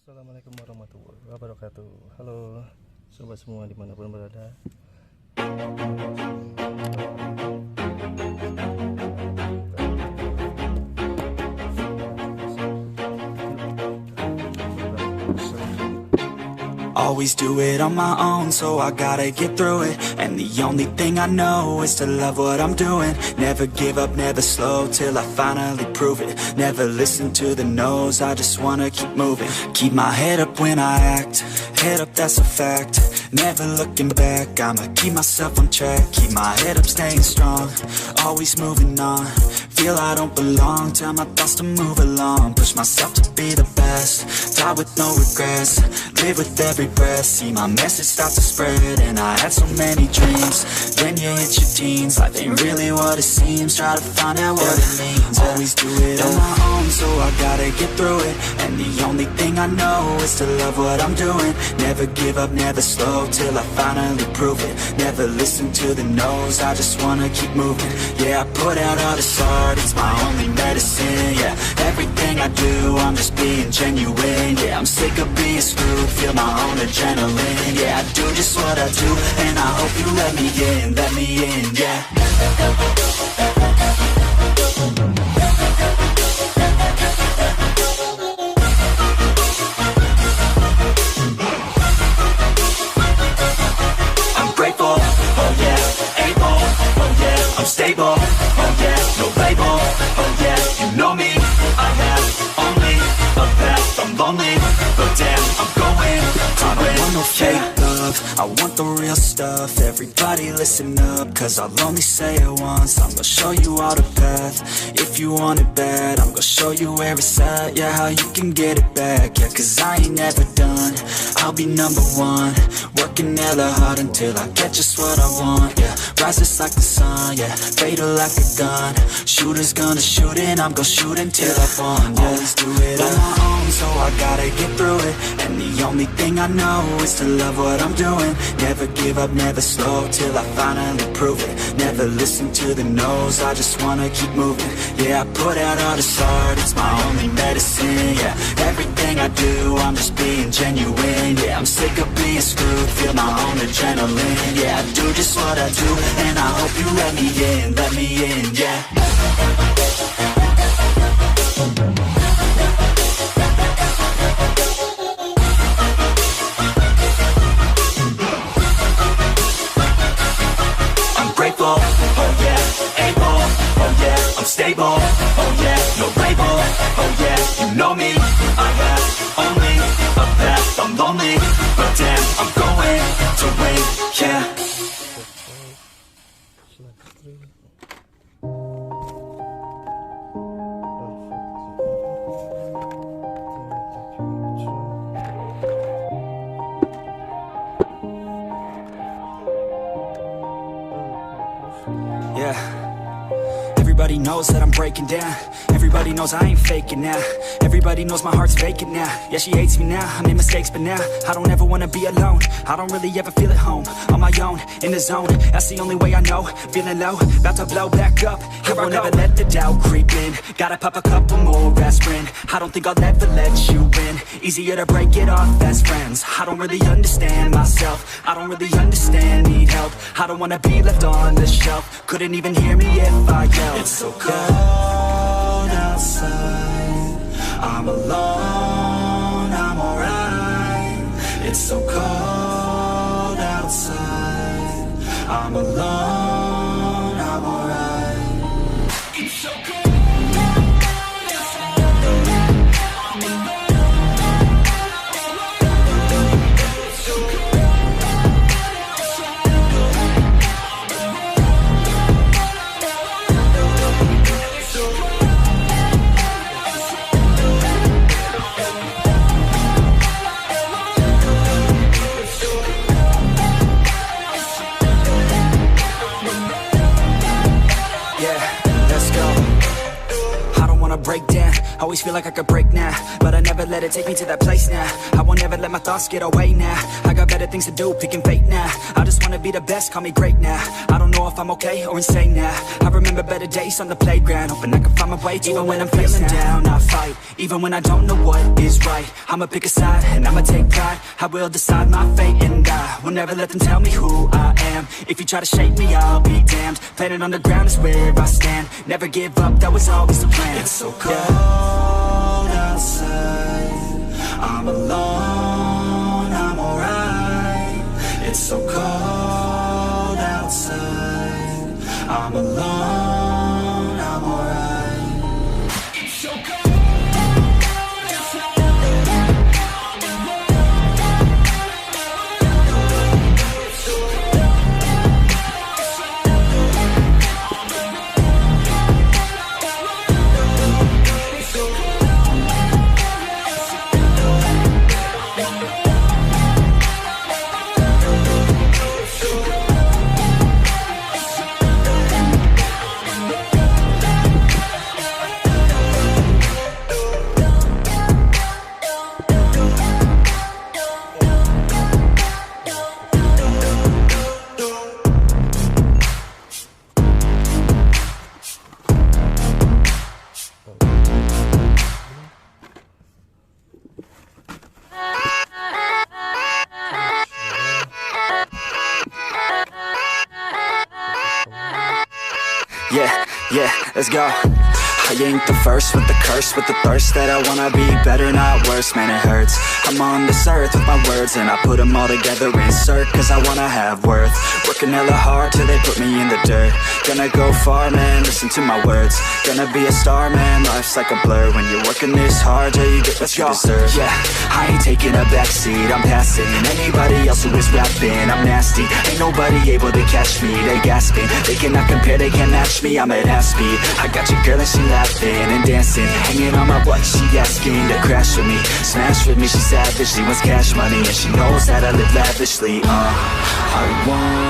Assalamualaikum warahmatullahi wabarakatuh. Halo sobat semua dimanapun berada. Always do it on my own, so I gotta get through it. And the only thing I know is to love what I'm doing. Never give up, never slow, till I finally prove it. Never listen to the no's, I just wanna keep moving. Keep my head up when I act, head up, that's a fact. Never looking back, I'ma keep myself on track. Keep my head up, staying strong, always moving on. Feel I don't belong, tell my thoughts to move along. Push myself to be the best, die with no regrets. Live with every breath, see my message start to spread. And I had so many dreams, then you hit your teens. Life ain't really what it seems, try to find out what it means. Always do it on my own, so I gotta get through it. And the only thing I know is to love what I'm doing. Never give up, never slow, till I finally prove it. Never listen to the no's, I just wanna keep moving. Yeah, I put out all this art, it's my only medicine. Yeah, everything I do, I'm just being genuine. Yeah, I'm sick of being screwed, feel my own adrenaline. Yeah, I do just what I do, and I hope you let me in, yeah. I'm grateful, oh yeah, able, oh yeah, I'm stable, oh yeah, no label, oh yeah, you know me, I have only a path, I'm lonely, but damn, I'm going to win. I don't want no fake love, I want the real stuff. Everybody listen up, cause I'll only say it once. I'm gonna show you all the path, if you want it bad. I'm gonna show you where it's at, yeah, how you can get it back. Yeah, cause I ain't never done, I'll be number one. Working hella hard until I get just what I want. Yeah, rises like the sun, yeah, fatal like a gun. Shooters gonna shoot and I'm gonna shoot until I won. Yeah, always do it on my own, so I gotta get through it. And the only thing I know is to love what I'm doing. Never give up, never slow, till I finally prove it. Never listen to the no's, I just wanna keep moving. Yeah, I put out all this art, it's my only medicine. Yeah, everything I do, I'm just being genuine. Yeah, I'm sick of being screwed, feel my own adrenaline. Yeah, I do just what I do, and I hope you let me in, yeah. Grateful, oh yeah, able, oh yeah, I'm stable, oh yeah, no label, oh yeah, you know me, I have only a path, I'm lonely, but damn, I'm going to win, yeah. Everybody knows that I'm breaking down. Everybody knows I ain't faking now. Everybody knows my heart's vacant now. Yeah, she hates me now, I made mistakes but now I don't ever wanna be alone. I don't really ever feel at home. On my own, in the zone, that's the only way I know. Feeling low, about to blow back up. I won't ever let the doubt creep in. Gotta pop a couple more aspirin. I don't think I'll ever let you in. Easier to break it off best friends. I don't really understand myself, I don't really understand, need help. I don't wanna be left on the shelf. Couldn't even hear me if I yelled. It's so cold outside, I'm alone, I'm alright. It's so cold outside, I'm alone, I'm alright. It's so cold. break down. Always feel like I could break now, but I never let it take me to that place now. I won't ever let my thoughts get away now. I got better things to do, picking fate now. I just wanna be the best, call me great now. I don't know if I'm okay or insane now. I remember better days on the playground, hoping I can find my way even when I'm feeling down. I fight, even when I don't know what is right. I'ma pick a side, and I'ma take pride. I will decide my fate, and I will never let them tell me who I am. If you try to shake me, I'll be damned. Planet on the ground is where I stand. Never give up, that was always the plan. It's so cold outside, I'm alone, I'm alright. It's so cold outside, I'm alone, I'm alright. It's so cold. Yeah, let's go. I ain't the first with the curse, with the thirst that I wanna be better, not worse, man it hurts. I'm on this earth with my words and I put them all together, insert, cause I wanna have worth. Working hella hard till they put me in the dirt. Gonna go far, man, listen to my words. Gonna be a star, man, life's like a blur. When you're working this hard, yeah, you get what you deserve. Yeah, I ain't taking a backseat, I'm passing anybody else who is rapping. I'm nasty, ain't nobody able to catch me. They gasping, they cannot compare, they can't match me. I'm at half speed, I got your girl and she laughing and dancing, hanging on my butt, she asking to crash with me, smash with me. She savage, she wants cash money and she knows that I live lavishly. I want